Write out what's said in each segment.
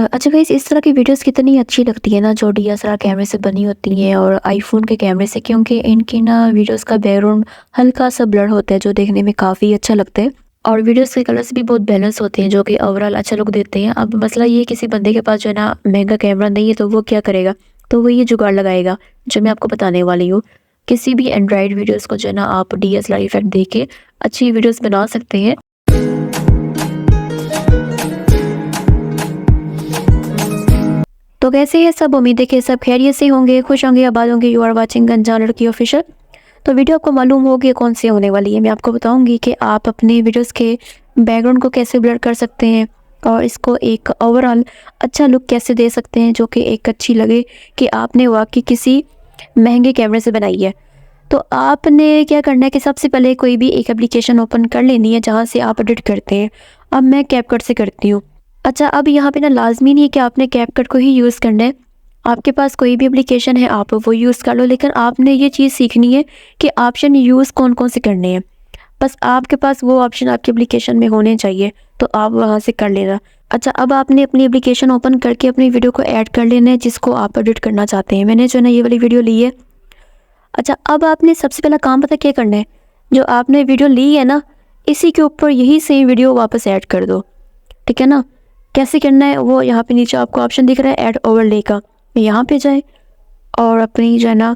अच्छा गाइस, इस तरह की वीडियोस कितनी अच्छी लगती है ना जो डीएसएलआर कैमरे से बनी होती हैं और आईफोन के कैमरे से, क्योंकि इनकी ना वीडियोस का बैकग्राउंड हल्का सा ब्लर होता है जो देखने में काफ़ी अच्छा लगता है। और वीडियोस के कलर्स भी बहुत बैलेंस होते हैं जो कि ओवरऑल अच्छा लुक देते हैं। अब मसला ये है, किसी बंदे के पास जो है ना महंगा कैमरा नहीं है तो वो क्या करेगा, तो वो ये जुगाड़ लगाएगा जो मैं आपको बताने वाली हूँ। किसी भी एंड्रॉयड वीडियोस को जो है ना आप डीएसएलआर इफेक्ट दे के अच्छी वीडियोस बना सकते हैं। तो कैसे हैं सब, उम्मीद है कि सब खैरियत से होंगे, खुश होंगे, आबाद होंगे। यू आर वाचिंग अनजान लड़की ऑफिशियल। तो वीडियो आपको मालूम होगी कौन सी होने वाली है। मैं आपको बताऊंगी कि आप अपने वीडियोस के बैकग्राउंड को कैसे ब्लर कर सकते हैं और इसको एक ओवरऑल अच्छा लुक कैसे दे सकते हैं जो कि एक अच्छी लगे कि आपने वाकई किसी महंगे कैमरे से बनाई है। तो आपने क्या करना है कि सबसे पहले कोई भी एक एप्लीकेशन ओपन कर लेनी है जहाँ से आप एडिट करते हैं। अब मैं कैपकट से करती हूँ। अच्छा, अब यहाँ पे ना लाजमी नहीं है कि आपने कैपकट को ही यूज़ करना है। आपके पास कोई भी एप्लीकेशन है आप वो यूज़ कर लो, लेकिन आपने ये चीज़ सीखनी है कि ऑप्शन यूज़ कौन कौन से करने हैं। बस आपके पास वो ऑप्शन आपके एप्लीकेशन में होने चाहिए, तो आप वहाँ से कर लेना। अच्छा, अब आपने अपनी एप्लीकेशन ओपन करके अपनी वीडियो को ऐड कर लेना है जिसको आप एडिट करना चाहते हैं। मैंने जो है ना ये वाली वीडियो ली है। अच्छा, अब आपने सबसे पहला काम पता क्या करना है, जो आपने वीडियो ली है ना इसी के ऊपर यही सेम वीडियो वापस ऐड कर दो। ठीक है ना। कैसे करना है वो यहाँ पे नीचे आपको ऑप्शन दिख रहा है ऐड ओवरले का, यहाँ पे जाए और अपनी जो है ना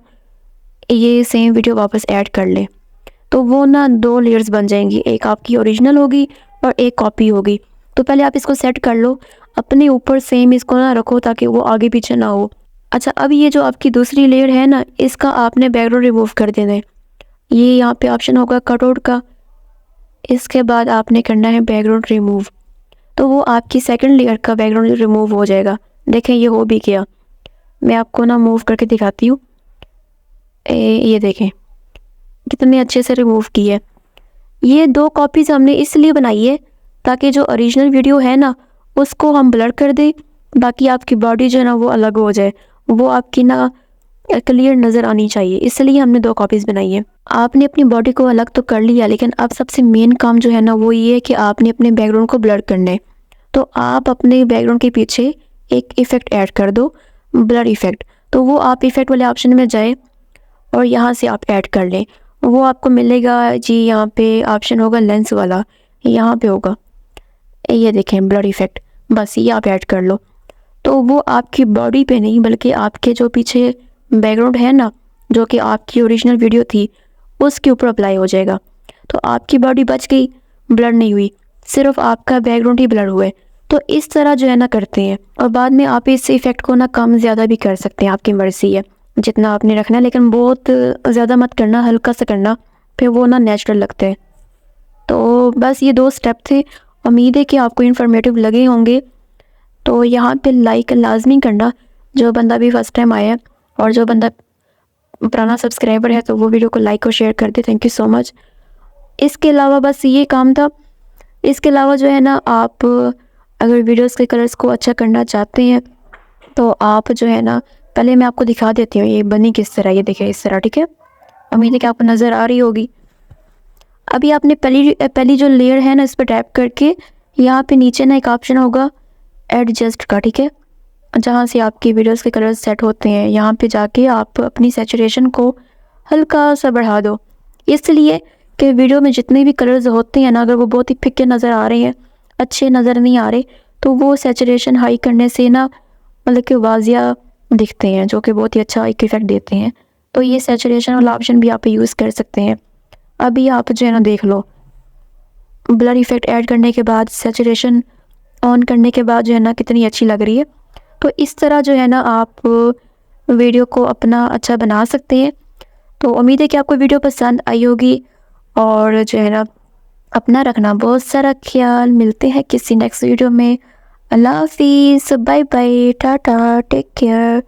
ये सेम वीडियो वापस ऐड कर ले। तो वो ना दो लेयर्स बन जाएंगी, एक आपकी ओरिजिनल होगी और एक कॉपी होगी। तो पहले आप इसको सेट कर लो, अपने ऊपर सेम इसको ना रखो ताकि वो आगे पीछे ना हो। अच्छा, अब ये जो आपकी दूसरी लेयर है ना इसका आपने बैकग्राउंड रिमूव कर देना है। ये यहाँ पे ऑप्शन होगा कटआउट का, इसके बाद आपने करना है बैकग्राउंड रिमूव। तो वो आपकी सेकंड लेयर का बैकग्राउंड रिमूव हो जाएगा। देखें ये हो भी गया। मैं आपको ना मूव करके दिखाती हूँ। ये देखें कितने अच्छे से रिमूव की है। ये दो कॉपीज़ हमने इसलिए बनाई है ताकि जो ओरिजिनल वीडियो है ना उसको हम ब्लर कर दें, बाकी आपकी बॉडी जो है ना वो अलग हो जाए, वो आपकी ना क्लियर नज़र आनी चाहिए, इसलिए हमने दो कॉपीज़ बनाई है। आपने अपनी बॉडी को अलग तो कर लिया, लेकिन अब सबसे मेन काम जो है ना वो ये है कि आपने अपने बैकग्राउंड को ब्लर करना है। तो आप अपने बैकग्राउंड के पीछे एक इफ़ेक्ट ऐड कर दो, ब्लर इफ़ेक्ट। तो वो आप इफ़ेक्ट वाले ऑप्शन में जाए और यहाँ से आप ऐड कर लें। वो आपको मिलेगा जी, यहाँ पे ऑप्शन होगा लेंस वाला, यहाँ पे होगा, ये देखें ब्लर इफ़ेक्ट। बस ये आप ऐड कर लो। तो वो आपकी बॉडी पे नहीं बल्कि आपके जो पीछे बैकग्राउंड है ना जो कि आपकी ओरिजिनल वीडियो थी उसके ऊपर अप्लाई हो जाएगा। तो आपकी बॉडी बच गई, ब्लर नहीं हुई, सिर्फ आपका बैकग्राउंड ही ब्लर हुआ है। तो इस तरह जो है ना करते हैं, और बाद में आप इस इफ़ेक्ट को ना कम ज़्यादा भी कर सकते हैं, आपकी मर्ज़ी है जितना आपने रखना है, लेकिन बहुत ज़्यादा मत करना, हल्का सा करना, फिर वो ना नेचुरल लगता है। तो बस ये दो स्टेप थे। उम्मीद है कि आपको इन्फॉर्मेटिव लगे होंगे। तो यहाँ पे लाइक लाजमी करना जो बंदा भी फर्स्ट टाइम आया है, और जो बंदा पुराना सब्सक्राइबर है तो वो वीडियो को लाइक और शेयर कर दे। Thank you so much. इसके अलावा बस ये काम था। इसके अलावा जो है ना आप अगर वीडियोस के कलर्स को अच्छा करना चाहते हैं तो आप जो है ना पहले मैं आपको दिखा देती हूँ ये बनी किस तरह। ये देखिए इस तरह, ठीक है। उम्मीद है कि आपको नज़र आ रही होगी। अभी आपने पहली जो लेयर है ना इस पर टैप करके यहाँ पे नीचे ना एक ऑप्शन होगा एडजस्ट का, ठीक है, जहाँ से आपकी वीडियोस के कलर्स सेट होते हैं। यहाँ पे जाके आप अपनी सैचुरेशन को हल्का सा बढ़ा दो, इसलिए कि वीडियो में जितने भी कलर्स होते हैं ना अगर वो बहुत ही फिक्के नज़र आ रहे हैं, अच्छे नज़र नहीं आ रहे, तो वो सैचुरेशन हाई करने से ना मतलब कि वाजिया दिखते हैं, जो कि बहुत ही अच्छा एक इफेक्ट देते हैं। तो ये सैचुरेशन वाला ऑप्शन भी आप यूज़ कर सकते हैं। अभी आप जो है ना देख लो, ब्लर इफेक्ट ऐड करने के बाद सैचुरेशन ऑन करने के बाद जो है ना कितनी अच्छी लग रही है। तो इस तरह जो है ना आप वीडियो को अपना अच्छा बना सकते हैं। तो उम्मीद है कि आपको वीडियो पसंद आई होगी, और जो है ना अपना रखना बहुत सारा ख्याल। मिलते हैं किसी नेक्स्ट वीडियो में। अल्लाह हाफिज़, bye bye, tata, take care.